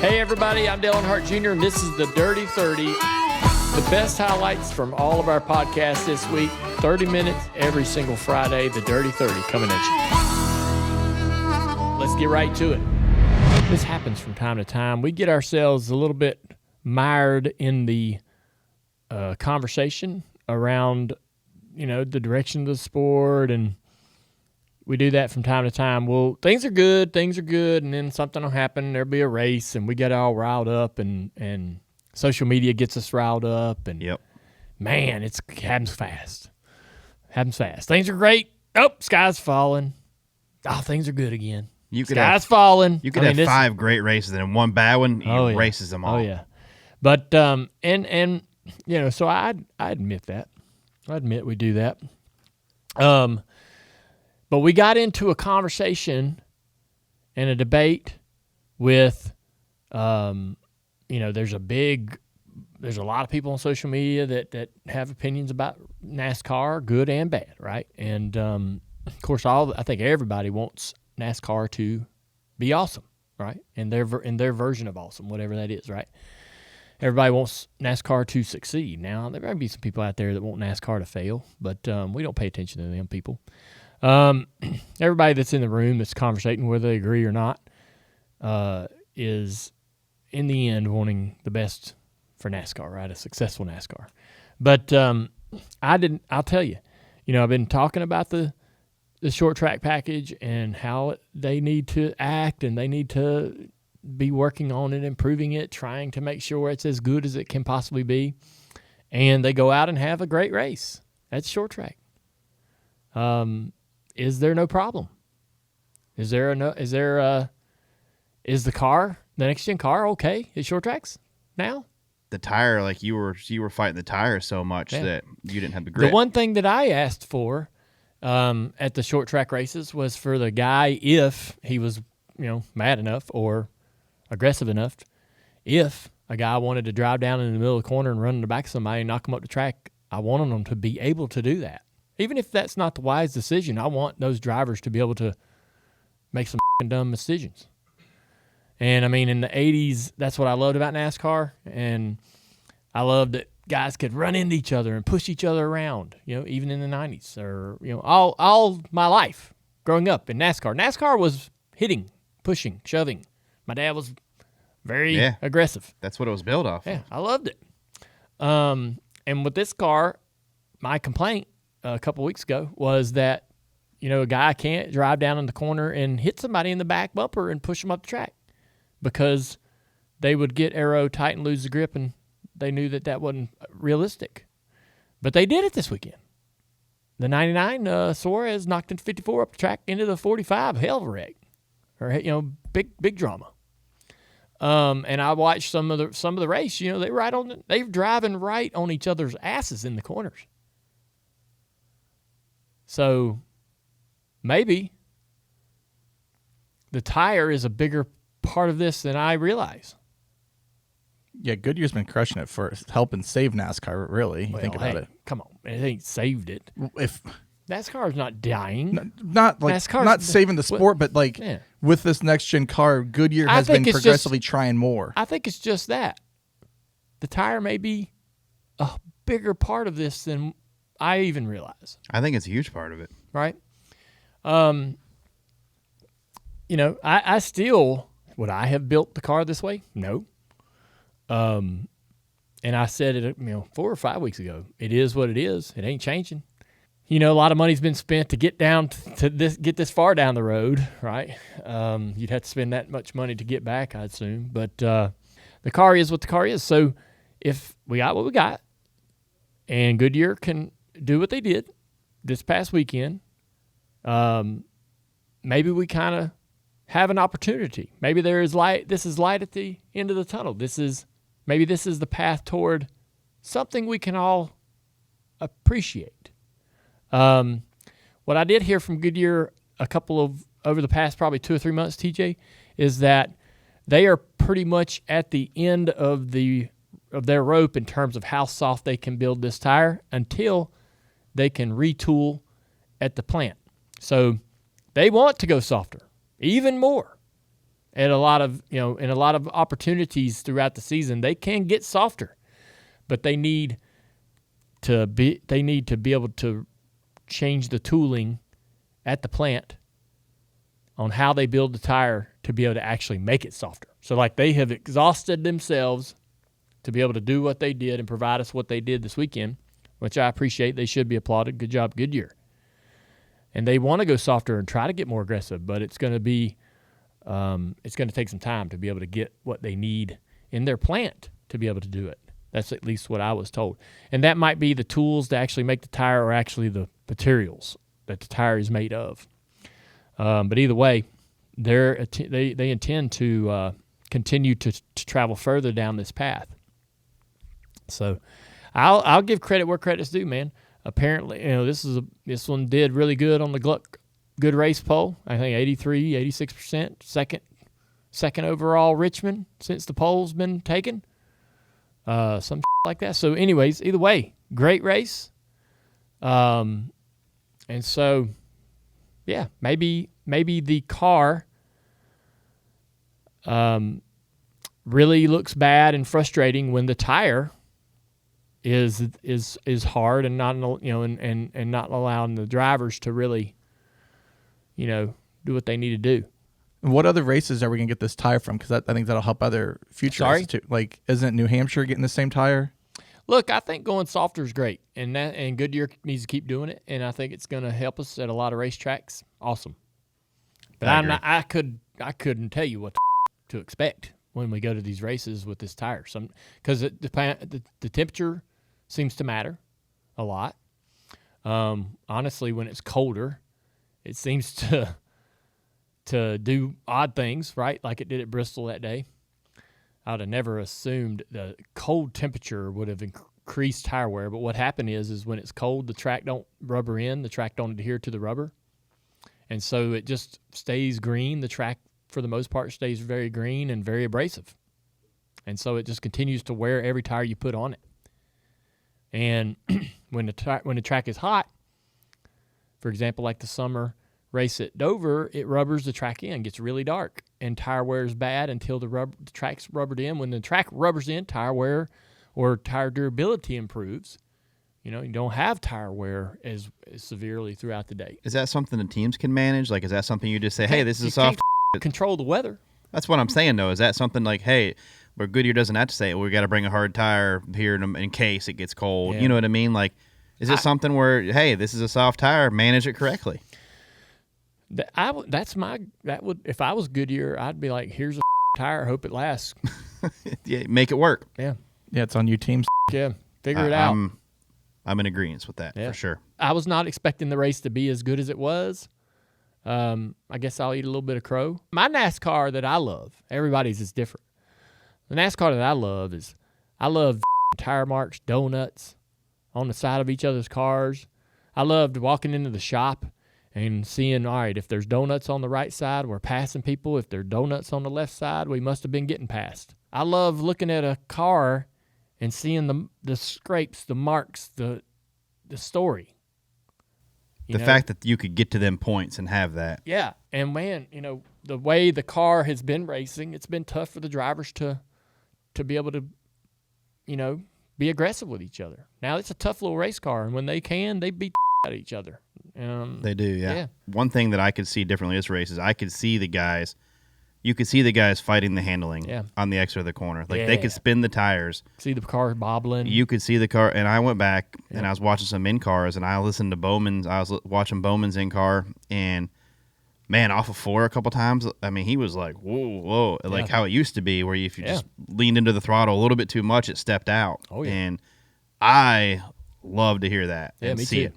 Hey everybody, I'm Dale Earnhardt Jr. and this is the Dirty 30. The best highlights from all of our podcasts this week. 30 minutes every single Friday. The Dirty 30 coming at you. Let's get right to it. This happens from time to time. We get ourselves a little bit mired in the conversation around, the direction of the sport, and we do that from time to time. Well, things are good, and then something will happen. There'll be a race, and we get all riled up, and social media gets us riled up, and man, it happens fast. Things are great. Oh, sky's falling. Oh, things are good again. Sky's falling. You could have 5 great races, and one bad one, races them all. Oh, yeah. But, so I admit that. I admit we do that. But we got into a conversation and a debate with, there's a lot of people on social media that have opinions about NASCAR, good and bad, right? And, of course, I think everybody wants NASCAR to be awesome, right? In their version of awesome, whatever that is, right? Everybody wants NASCAR to succeed. Now, there might be some people out there that want NASCAR to fail, but we don't pay attention to them people. Everybody that's in the room that's conversating, whether they agree or not, is in the end wanting the best for NASCAR, right? A successful NASCAR. But I'll tell you, I've been talking about the short track package and how they need to act and they need to be working on it, improving it, trying to make sure it's as good as it can possibly be. And they go out and have a great race. That's short track. Is there no problem? Is the next gen car okay at short tracks now? The tire, like you were fighting the tire so much that you didn't have the grip. The one thing that I asked for at the short track races was for the guy, if he was, mad enough or aggressive enough, if a guy wanted to drive down in the middle of the corner and run in the back of somebody and knock them up the track, I wanted them to be able to do that. Even if that's not the wise decision, I want those drivers to be able to make some dumb decisions. And, in the 80s, that's what I loved about NASCAR. And I loved that guys could run into each other and push each other around, even in the 90s. Or, all my life growing up in NASCAR. NASCAR was hitting, pushing, shoving. My dad was very aggressive. That's what it was built off. Yeah, I loved it. And with this car, my complaint a couple weeks ago was that, a guy can't drive down in the corner and hit somebody in the back bumper and push them up the track because they would get aero tight and lose the grip, and they knew that wasn't realistic. But they did it this weekend. The 99 Suarez knocked into 54 up the track into the 45, hell of a wreck, or big drama. And I watched some of the race. They're driving right on each other's asses in the corners. So maybe the tire is a bigger part of this than I realize. Yeah, Goodyear's been crushing it for helping save NASCAR, really. Think about it. Come on. It ain't saved it. If NASCAR's not dying. Not saving the sport, but with this next-gen car, Goodyear has been progressively trying more. I think it's just that. The tire may be a bigger part of this than I even realize. I think it's a huge part of it. Right? I still, would I have built the car this way? No. And I said it, 4 or 5 weeks ago. It is what it is. It ain't changing. A lot of money's been spent to get down to get this far down the road, right? You'd have to spend that much money to get back, I'd assume. But the car is what the car is. So if we got what we got, and Goodyear can do what they did this past weekend, maybe we kind of have an opportunity. Maybe there is light. This is light at the end of the tunnel. Maybe this is the path toward something we can all appreciate. What I did hear from Goodyear over the past probably 2 or 3 months, TJ, is that they are pretty much at the end of their rope in terms of how soft they can build this tire until they can retool at the plant. So they want to go softer, even more. at a lot of, in a lot of opportunities throughout the season, they can get softer, but they need to be able to change the tooling at the plant on how they build the tire to be able to actually make it softer. So like they have exhausted themselves to be able to do what they did and provide us what they did this weekend, which I appreciate. They should be applauded. Good job, Goodyear. And they want to go softer and try to get more aggressive, but it's going to be it's going to take some time to be able to get what they need in their plant to be able to do it. That's at least what I was told. And that might be the tools to actually make the tire or actually the materials that the tire is made of. But either way, they intend to continue to travel further down this path. So I'll give credit where credit's due, man. Apparently, this one did really good on the Gluck Good Race poll. I think 83, 86%. Second overall Richmond since the poll's been taken. Some like that. So anyways, either way, great race. And so, yeah, maybe the car really looks bad and frustrating when the tire is hard and not and not allowing the drivers to really do what they need to do. And what other races are we gonna get this tire from? Because I think that'll help other future races too. Like, isn't New Hampshire getting the same tire? Look, I think going softer is great, and Goodyear needs to keep doing it, and I think it's going to help us at a lot of racetracks. Awesome, but I couldn't tell you what to expect when we go to these races with this tire. Because the temperature seems to matter a lot. Honestly, when it's colder, it seems to do odd things, right? Like it did at Bristol that day. I would have never assumed the cold temperature would have increased tire wear, but what happened is when it's cold, the track don't rubber in, the track don't adhere to the rubber, and so it just stays green. The track, for the most part, stays very green and very abrasive, and so it just continues to wear every tire you put on it. And when the track is hot, for example, like the summer race at Dover, it rubbers the track in, gets really dark, and tire wear is bad until the track's rubbered in. When the track rubbers in, tire wear or tire durability improves. You don't have tire wear as severely throughout the day. Is that something the teams can manage? Like, is that something you just say, hey, this is a soft... Control the weather. That's what I'm saying, though. Is that something like, hey, where Goodyear doesn't have to say, we got to bring a hard tire here in case it gets cold. Yeah. You know what I mean? Like, is it something where, hey, this is a soft tire, manage it correctly? If I was Goodyear, I'd be like, here's a tire, hope it lasts. Yeah, make it work. Yeah, it's on you teams. Yeah, figure it out. I'm in agreement with that, for sure. I was not expecting the race to be as good as it was. I guess I'll eat a little bit of crow. My NASCAR that I love, everybody's is different. The NASCAR that I love tire marks, donuts on the side of each other's cars. I loved walking into the shop and seeing, all right, if there's donuts on the right side, we're passing people. If there's donuts on the left side, we must have been getting passed. I love looking at a car and seeing the scrapes, the marks, the story. The fact that you could get to them points and have that. Yeah, and man, the way the car has been racing, it's been tough for the drivers to be able to, be aggressive with each other. Now it's a tough little race car, and when they can, they beat out of each other. They do, yeah. One thing that I could see differently in this race is you could see the guys fighting the handling on the exit of the corner. Like they could spin the tires. See the car bobbling. You could see the car, and I went back and I was watching some in-cars, and I listened to Bowman's. I was watching Bowman's in-car, and man, off of 4 a couple times, I mean, he was like, whoa, like how it used to be, where if you just leaned into the throttle a little bit too much, it stepped out. Oh, yeah. And I love to hear that and see it.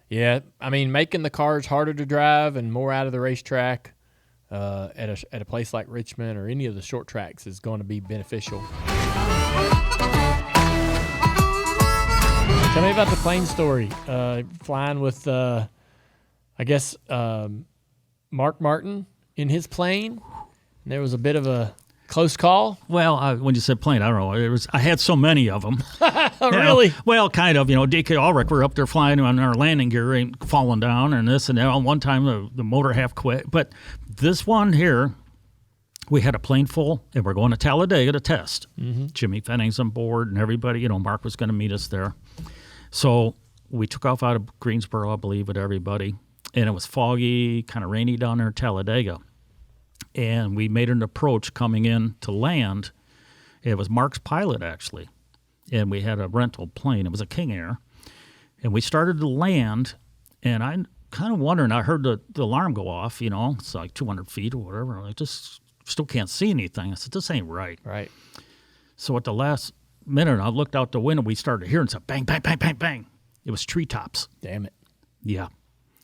Yeah, I mean, making the cars harder to drive and more out of the racetrack at a place like Richmond or any of the short tracks is going to be beneficial. Tell me about the plane story. Flying with, I guess, Mark Martin in his plane. And there was a bit of a close call. Well, when you said plane, I don't know. I had so many of them. Really? Well, kind of. DK Ulrich, we're up there flying on our landing gear, ain't falling down, and this and that. One time the motor half quit. But this one here, we had a plane full, and we're going to Talladega to test. Jimmy Fenning's on board, and everybody, Mark was going to meet us there. So we took off out of Greensboro, I believe, with everybody, and it was foggy, kind of rainy down there in Talladega. And we made an approach coming in to land. It was Mark's pilot, actually, and we had a rental plane. It was a King Air, and we started to land, and I'm kind of wondering, I heard the alarm go off, it's like 200 feet or whatever. I just still can't see anything. I said, this ain't right. Right. So at the last minute, I looked out the window, we started hearing some bang, bang, bang, bang, bang. It was treetops. Damn it. Yeah.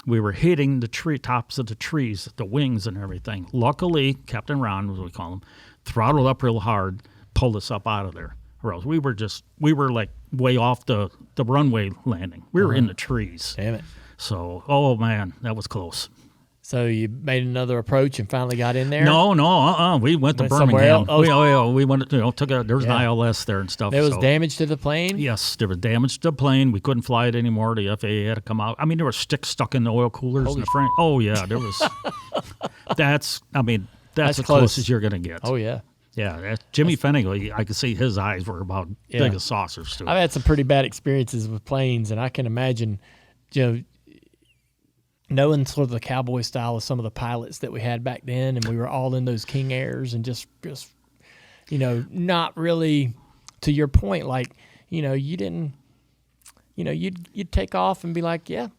We were hitting the tree tops of the trees, the wings and everything. Luckily, Captain Ron, as we call him, throttled up real hard, pulled us up out of there. Or else we were like way off the runway landing. We were in the trees. Damn it. So, oh man, that was close. So you made another approach and finally got in there? No, we went to Birmingham. We went, there was an ILS there and stuff. There was damage to the plane? Yes, there was damage to the plane. We couldn't fly it anymore. The FAA had to come out. I mean, there were sticks stuck in the oil coolers in the front. Oh, yeah, there was. That's as close as you're going to get. Oh, yeah. Yeah, Jimmy Fenning, I could see his eyes were about big as saucers, too. I've had some pretty bad experiences with planes, and I can imagine, knowing sort of the cowboy style of some of the pilots that we had back then, and we were all in those King Airs and just not really, to your point, like, you didn't, you'd take off and be like, yeah,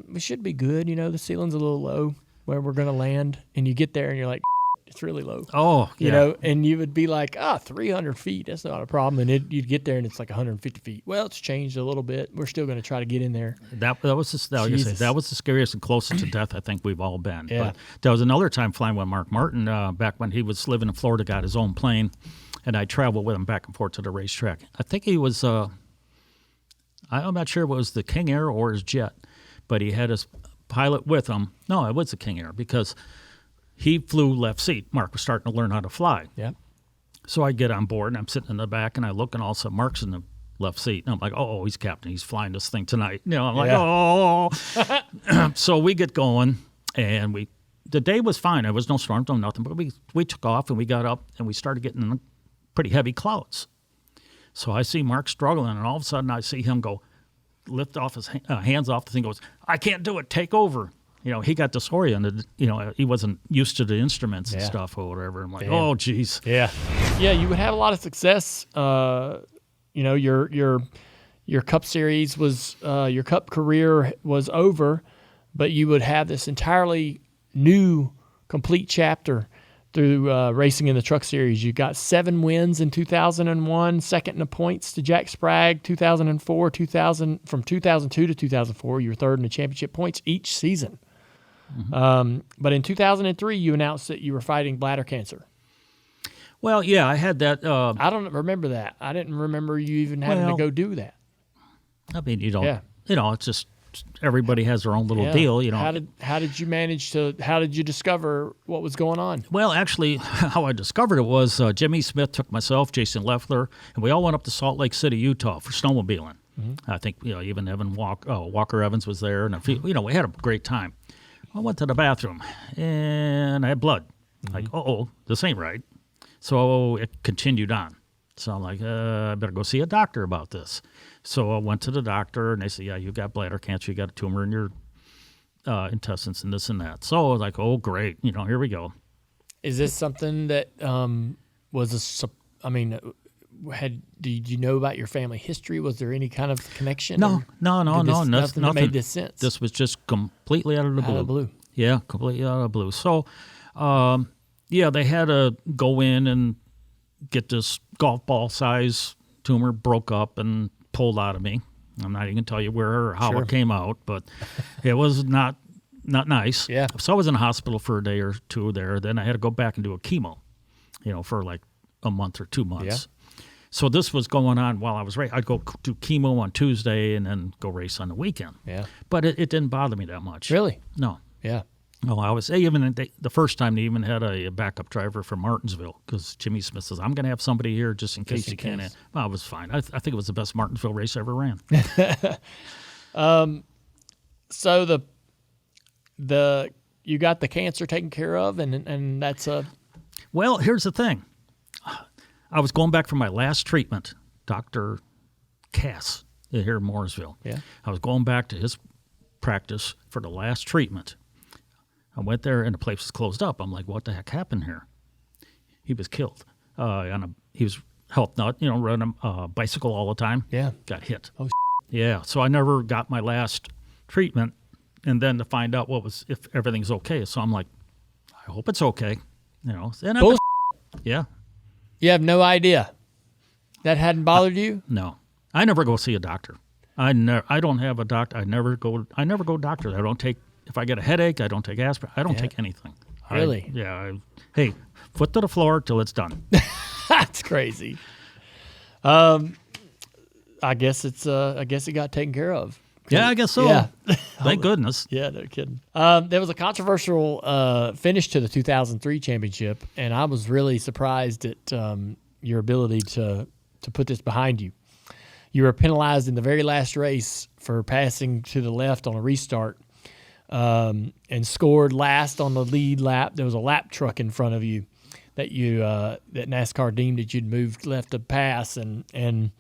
we should be good. The ceiling's a little low where we're going to land, and you get there and you're like, it's really low. Oh, yeah. And you would be like, 300 feet, that's not a problem. And you'd get there and it's like 150 feet. Well, it's changed a little bit. We're still going to try to get in there. That was the scariest and closest to death I think we've all been. Yeah. But there was another time flying with Mark Martin back when he was living in Florida, got his own plane, and I traveled with him back and forth to the racetrack. I think he was, I'm not sure if it was the King Air or his jet, but he had his pilot with him. No, it was the King Air because he flew left seat. Mark was starting to learn how to fly. Yeah. So I get on board, and I'm sitting in the back, and I look, and all of a sudden Mark's in the left seat. And I'm like, oh, he's captain. He's flying this thing tonight. I'm like, oh. So we get going, and the day was fine. There was no storm, no nothing. But we took off, and we got up, and we started getting pretty heavy clouds. So I see Mark struggling, and all of a sudden I see him go, lift off his hands off the thing, goes, I can't do it. Take over. He got disoriented. He wasn't used to the instruments and stuff or whatever. I'm like, oh, geez. Yeah. Yeah, you would have a lot of success. Your Cup series was, your Cup career was over, but you would have this entirely new, complete chapter through racing in the Truck Series. You got 7 wins in 2001, second in the points to Jack Sprague, 2004, from 2002 to 2004, you were third in the championship points each season. Mm-hmm. But in 2003, you announced that you were fighting bladder cancer. Well, yeah, I had that. I don't remember that. I didn't remember you even having to go do that. I mean, it's just everybody has their own little deal. How did you manage to? How did you discover what was going on? Well, actually, how I discovered it was Jimmy Smith took myself, Jason Leffler, and we all went up to Salt Lake City, Utah, for snowmobiling. Mm-hmm. I think even Evan Walker Evans was there, and a few, we had a great time. I went to the bathroom, and I had blood. Mm-hmm. Like, this ain't right. So it continued on. So I'm like, I better go see a doctor about this. So I went to the doctor, and they said, yeah, you got bladder cancer. You got a tumor in your intestines and this and that. So I was like, oh, great. Here we go. Is this something that did you know about your family history? Was there any kind of connection? No. Nothing that made this sense. This was just completely out of the blue. Yeah, completely out of the blue. So, they had to go in and get this golf ball size tumor broke up and pulled out of me. I'm not even going to tell you where or how it came out, but it was not nice. Yeah. So I was in the hospital for a day or two there. Then I had to go back and do a chemo, for like a month or 2 months. Yeah. So this was going on while I was racing. I'd go do chemo on Tuesday and then go race on the weekend. Yeah. But it didn't bother me that much. Really? No. Yeah. Oh, I was the first time they even had a backup driver from Martinsville because Jimmy Smith says, I'm going to have somebody here just in case you can't. Well, it was fine. I think it was the best Martinsville race I ever ran. So you got the cancer taken care of, and that's a. Well, here's the thing. I was going back for my last treatment, Dr. Cass here in Mooresville. Yeah. I was going back to his practice for the last treatment. I went there and the place was closed up. I'm like, what the heck happened here? He was killed. He was health nut, running a bicycle all the time. Yeah. Got hit. Oh, yeah. So I never got my last treatment, and then to find out if everything's okay. So I'm like, I hope it's okay. And yeah. You have no idea. That hadn't bothered you? No. I never go see a doctor. I don't have a doctor. I never go doctor. I don't take, if I get a headache, I don't take aspirin. I don't take anything. Really? Hey, foot to the floor till it's done. That's crazy. I guess it got taken care of. Yeah, I guess so. Yeah. Thank goodness. Yeah, no kidding. There was a controversial finish to the 2003 championship, and I was really surprised at your ability to put this behind you. You were penalized in the very last race for passing to the left on a restart, and scored last on the lead lap. There was a lap truck in front of you that that NASCAR deemed that you'd moved left to pass, and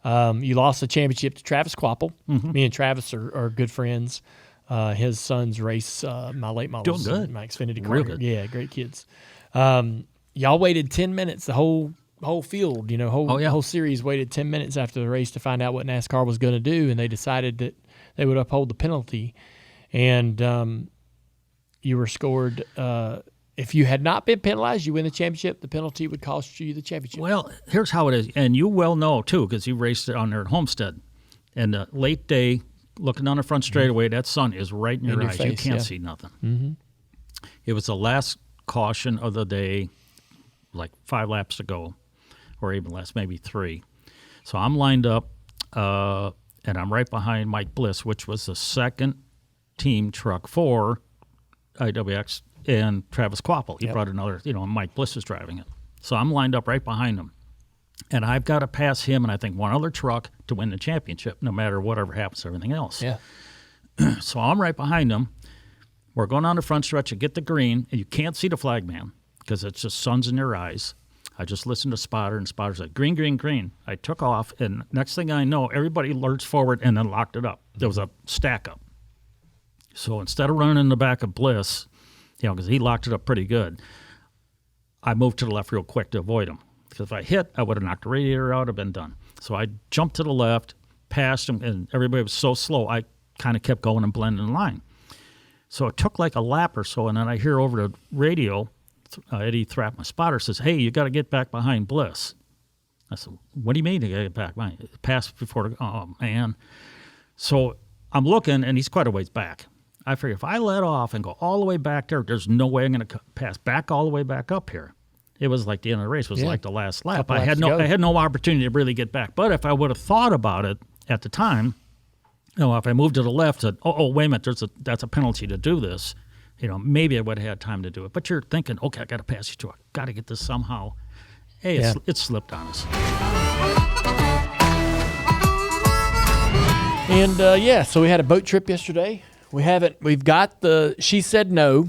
you lost the championship to Travis Quapple. Mm-hmm. Me and Travis are good friends. His sons race my late models, doing good. My Xfinity car. Real good. Yeah, great kids. Y'all waited 10 minutes. The whole field, whole series waited 10 minutes after the race to find out what NASCAR was going to do, and they decided that they would uphold the penalty. And you were scored. If you had not been penalized, you win the championship. The penalty would cost you the championship. Well, here's how it is, and you well know too, because you raced it on there at Homestead. And late day, looking on the front straightaway, that sun is right in your eyes. Face, you can't see nothing. Mm-hmm. It was the last caution of the day, like 5 laps to go, or even less, maybe 3. So I'm lined up, and I'm right behind Mike Bliss, which was the second team truck for IWX. And Travis Quapple. He brought another, Mike Bliss is driving it. So I'm lined up right behind him. And I've got to pass him and I think one other truck to win the championship, no matter whatever happens to everything else. Yeah. So I'm right behind him. We're going on the front stretch. You get the green, and you can't see the flag man because it's just sun's in your eyes. I just listened to Spotter, and Spotter said, green, green, green. I took off, and next thing I know, everybody lurched forward and then locked it up. There was a stack up. So instead of running in the back of Bliss, because he locked it up pretty good, I moved to the left real quick to avoid him. Because if I hit, I would have knocked the radiator out, have been done. So I jumped to the left, passed him, and everybody was so slow, I kind of kept going and blending in line. So it took like a lap or so, and then I hear over the radio, Eddie Thrapp, my spotter, says, hey, you got to get back behind Bliss. I said, what do you mean you got to get back behind? Pass before, oh, man. So I'm looking, and he's quite a ways back. I figure if I let off and go all the way back there, there's no way I'm going to pass back all the way back up here. It was like the end of the race. It was like the last lap. I had no opportunity to really get back. But if I would have thought about it at the time, if I moved to the left, said, oh, wait a minute, that's a penalty to do this. Maybe I would have had time to do it. But you're thinking, okay, I got to pass you two. I got to get this somehow. Hey, it slipped on us. And so we had a boat trip yesterday. We've got the She Said No.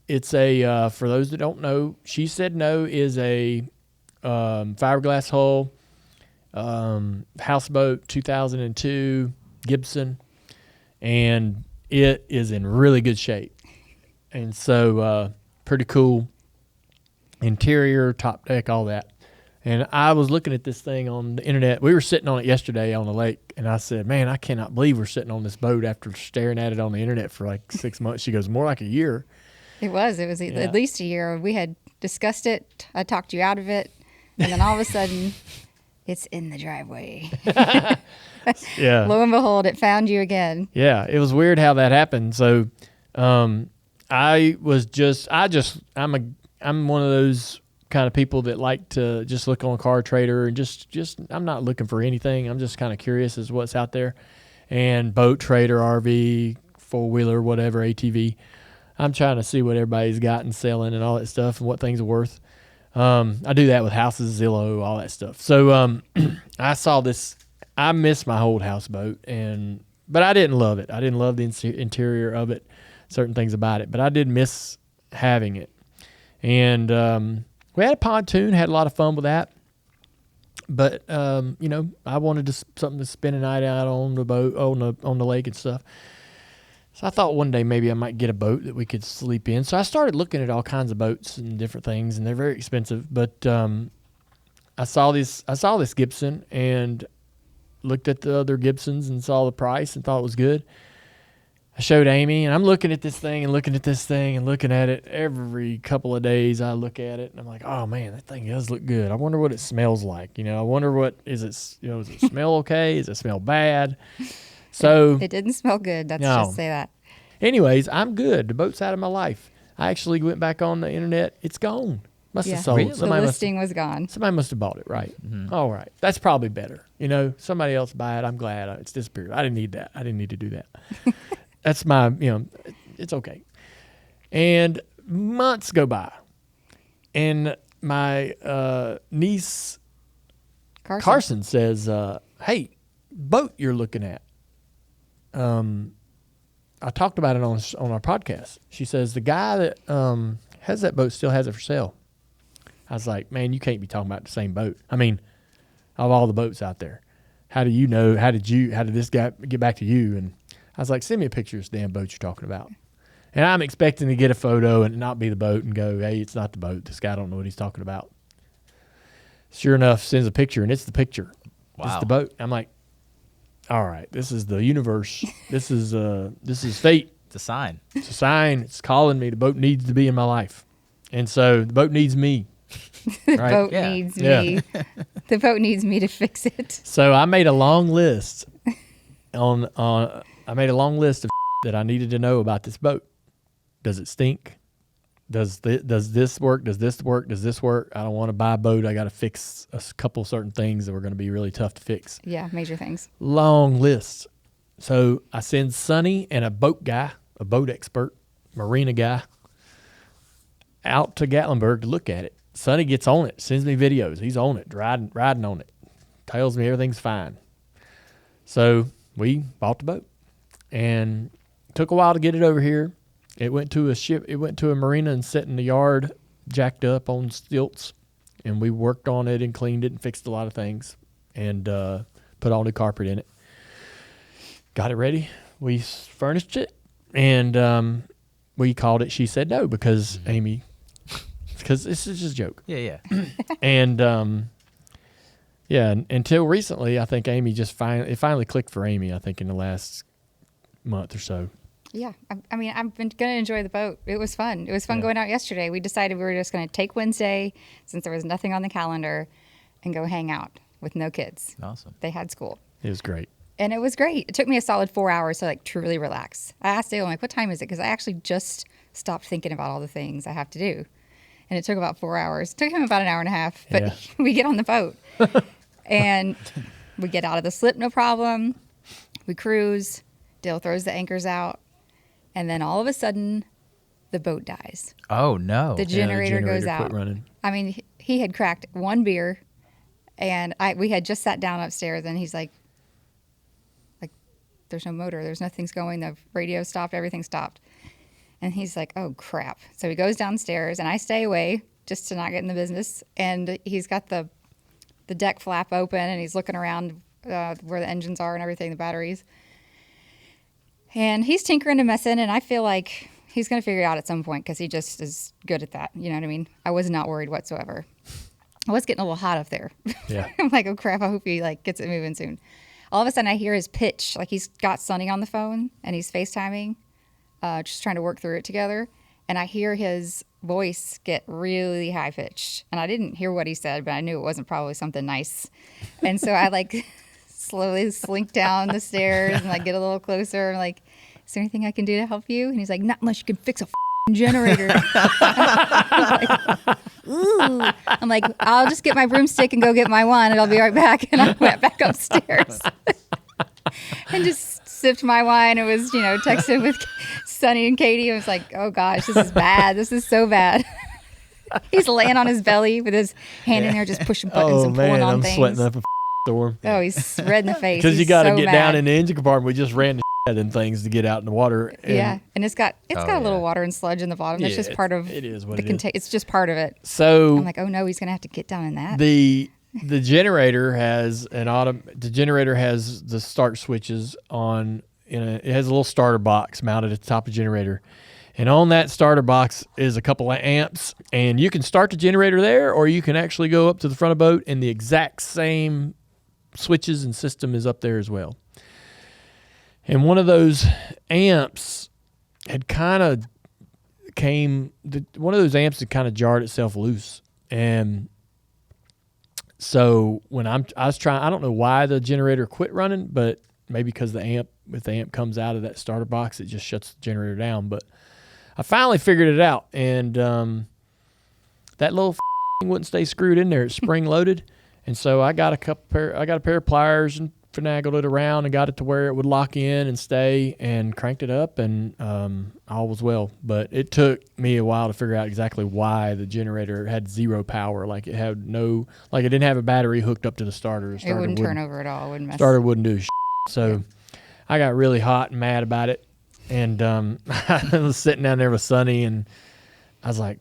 It's a, for those that don't know, She Said No is a fiberglass hull, houseboat, 2002, Gibson, and it is in really good shape. And so pretty cool interior, top deck, all that. And I was looking at this thing on the internet. We were sitting on it yesterday on the lake, and I said, man, I cannot believe we're sitting on this boat after staring at it on the internet for like 6 months. She goes, more like a year. It was at least a year. We had discussed it. I talked you out of it. And then all of a sudden, it's in the driveway. Yeah. Lo and behold, it found you again. Yeah, it was weird how that happened. So I'm one of those kind of people that like to just look on Car Trader and just I'm not looking for anything. I'm just kind of curious as what's out there. And Boat Trader, RV, 4-wheeler, whatever, ATV. I'm trying to see what everybody's got and selling and all that stuff and what things are worth. I do that with houses, Zillow, all that stuff. So I saw this. I missed my old houseboat, but I didn't love it. I didn't love the interior of it, certain things about it, but I did miss having it. And we had a pontoon, had a lot of fun with that. But I wanted something to spend a night out on the boat, on the lake and stuff. So I thought one day maybe I might get a boat that we could sleep in. So I started looking at all kinds of boats and different things, and they're very expensive. But I saw this Gibson and looked at the other Gibsons and saw the price and thought it was good. I showed Amy, and I'm looking at this thing and looking at this thing and looking at it every couple of days. I look at it, and I'm like, oh, man, that thing does look good. I wonder what it smells like. I wonder does it smell okay? Does it smell bad? So it didn't smell good. Let's just say that. Anyways, I'm good. The boat's out of my life. I actually went back on the internet. It's gone. Must have sold. Really? The listing was gone. Somebody must have bought it, right? Mm-hmm. All right. That's probably better. Somebody else buy it. I'm glad it's disappeared. I didn't need that. I didn't need to do that. That's my, it's okay. And months go by. And my niece, Carson says, hey, boat you're looking at. I talked about it on our podcast. She says, the guy that has that boat still has it for sale. I was like, man, you can't be talking about the same boat. I mean, of all the boats out there, how do you know? How did this guy get back to you? And I was like, send me a picture of this damn boat you're talking about. And I'm expecting to get a photo and not be the boat and go, hey, it's not the boat. This guy don't know what he's talking about. Sure enough, sends a picture, and it's the picture. Wow. It's the boat. I'm like, all right, this is the universe. This is fate. It's a sign. It's a sign. It's calling me. The boat needs to be in my life. And so the boat needs me. The boat needs me. The boat needs me to fix it. So I made a long list of that I needed to know about this boat. Does it stink? Does this work? Does this work? Does this work? I don't want to buy a boat. I got to fix a couple certain things that were going to be really tough to fix. Yeah, major things. Long list. So I send Sonny and a boat expert, marina guy, out to Gatlinburg to look at it. Sonny gets on it, sends me videos. He's on it, riding on it. Tells me everything's fine. So we bought the boat. And it took a while to get it over here. It went to a marina and set in the yard, jacked up on stilts. And we worked on it and cleaned it and fixed a lot of things and put all new carpet in it. Got it ready. We furnished it. And we called it She Said No because because this is just a joke. Yeah. And until recently, I think Amy it finally clicked for Amy, I think, in the last month or so. Yeah. I mean, I've been going to enjoy the boat. It was fun. It was fun going out yesterday. We decided we were just going to take Wednesday, since there was nothing on the calendar, and go hang out with no kids. Awesome. They had school. It was great. And it was great. It took me a solid 4 hours to truly relax. I asked Dale, I'm like, what time is it? Because I actually just stopped thinking about all the things I have to do. And it took about 4 hours. It took him about an hour and a half. But we get on the boat. And we get out of the slip, no problem. We cruise. Dale throws the anchors out. And then all of a sudden, the boat dies. Oh, no. The generator goes out. Quit running. I mean, he had cracked one beer. And we had just sat down upstairs. And he's like, there's no motor. There's nothing's going. The radio stopped. Everything stopped. And he's like, oh, crap. So he goes downstairs, and I stay away just to not get in the business. And he's got the deck flap open, and he's looking around where the engines are and everything, the batteries. And he's tinkering and messing, and I feel like he's going to figure it out at some point because he just is good at that. You know what I mean? I was not worried whatsoever. I was getting a little hot up there. Yeah. I'm like, oh, crap. I hope he gets it moving soon. All of a sudden, I hear his pitch. He's got Sonny on the phone, and he's FaceTiming. Just trying to work through it together. And I hear his voice get really high pitched. And I didn't hear what he said, but I knew it wasn't probably something nice. And so I slowly slink down the stairs and get a little closer. I'm like, is there anything I can do to help you? And he's like, not unless you can fix a generator. I'm like, I'll just get my broomstick and go get my one and I'll be right back. And I went back upstairs and just sipped my wine and was, texting with Sonny and Katie. I was like, oh gosh, this is bad. This is so bad. He's laying on his belly with his hand in there, just pushing buttons and pulling on things. I'm sweating up a storm. Oh, he's red in the face. Because you got to get down in the engine compartment. We just ran the than things to get out in the water. And it's got a little water and sludge in the bottom. That's just part of it is what the it is. It's just part of it. So I'm like, oh no, he's gonna have to get down in that. The generator has the generator has the start switches on. It has a little starter box mounted at the top of the generator. And on that starter box is a couple of amps, and you can start the generator there, or you can actually go up to the front of the boat, and the exact same switches and system is up there as well. And one of those amps had kind of jarred itself loose. And so when I was trying, I don't know why the generator quit running, but maybe because if the amp comes out of that starter box, it just shuts the generator down. But I finally figured it out, and that little wouldn't stay screwed in there. It's spring loaded, and so I got a pair of pliers and finagled it around and got it to where it would lock in and stay, and cranked it up, and all was well. But it took me a while to figure out exactly why the generator had zero power. Like it didn't have a battery hooked up to the starter. It wouldn't turn over at all. It wouldn't mess. Starter wouldn't do shit. So I got really hot and mad about it. And I was sitting down there with Sonny, and I was like,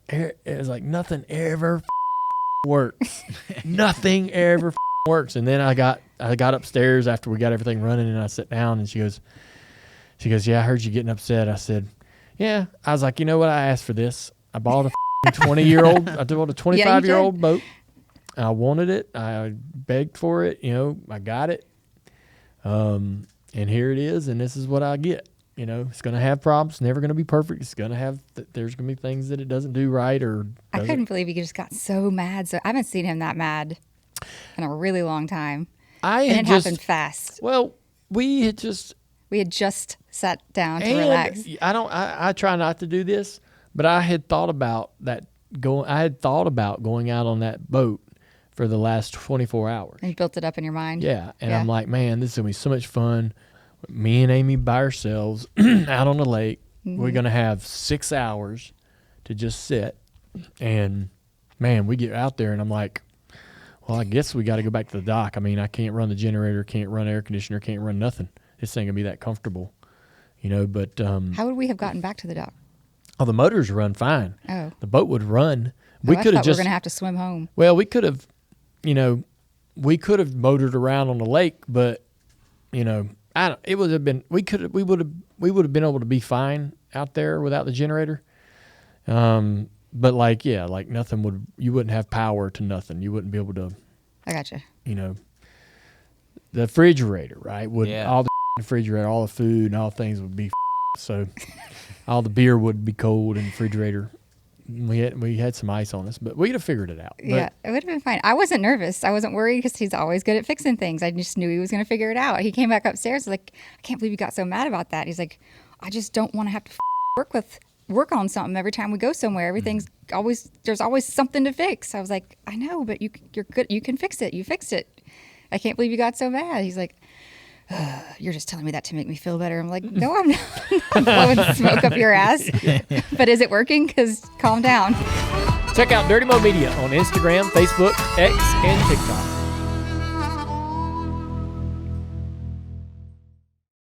it was like nothing ever works. Nothing ever works. And then I got upstairs after we got everything running, and I sat down, and she goes, yeah, I heard you getting upset. I said, yeah. I was like, you know what? I asked for this. I bought a 20-year-old. I bought a 25-year-old boat. I wanted it. I begged for it. I got it. And here it is, and this is what I get. It's going to have problems. It's never going to be perfect. It's going to have, there's going to be things that it doesn't do right or I couldn't believe he just got so mad. So I haven't seen him that mad in a really long time. It happened fast. Well, we had just sat down to relax. I try not to do this, but I had thought about going out on that boat for the last 24 hours. And you built it up in your mind? Yeah. And I'm like, man, this is going to be so much fun. Me and Amy by ourselves out on the lake. Mm-hmm. We're going to have 6 hours to just sit. And, man, we get out there, and I'm like, well, I guess we got to go back to the dock. I mean, I can't run the generator, can't run air conditioner, can't run nothing. This ain't going to be that comfortable, but... How would we have gotten back to the dock? Oh, the motors run fine. Oh. The boat would run. I thought we were going to have to swim home. Well, we could have, motored around on the lake, but, it would have been, we would have been able to be fine out there without the generator. But nothing you wouldn't have power to nothing. You wouldn't be able to. I gotcha. The refrigerator, right? All the refrigerator, all the food and all things would be so all the beer would be cold in the refrigerator. We had some ice on us, but we'd have figured it out. Yeah, it would have been fine. I wasn't nervous. I wasn't worried because he's always good at fixing things. I just knew he was going to figure it out. He came back upstairs like, I can't believe you got so mad about that. He's like, I just don't want to have to work on something every time we go somewhere. Everything's there's always something to fix. I was like, I know, but you're good. You can fix it. You fixed it. I can't believe you got so mad. He's like, you're just telling me that to make me feel better. I'm like, no, I'm not. I'm blowing smoke up your ass. But is it working? Because calm down. Check out Dirty Mo Media on Instagram, Facebook, X, and TikTok.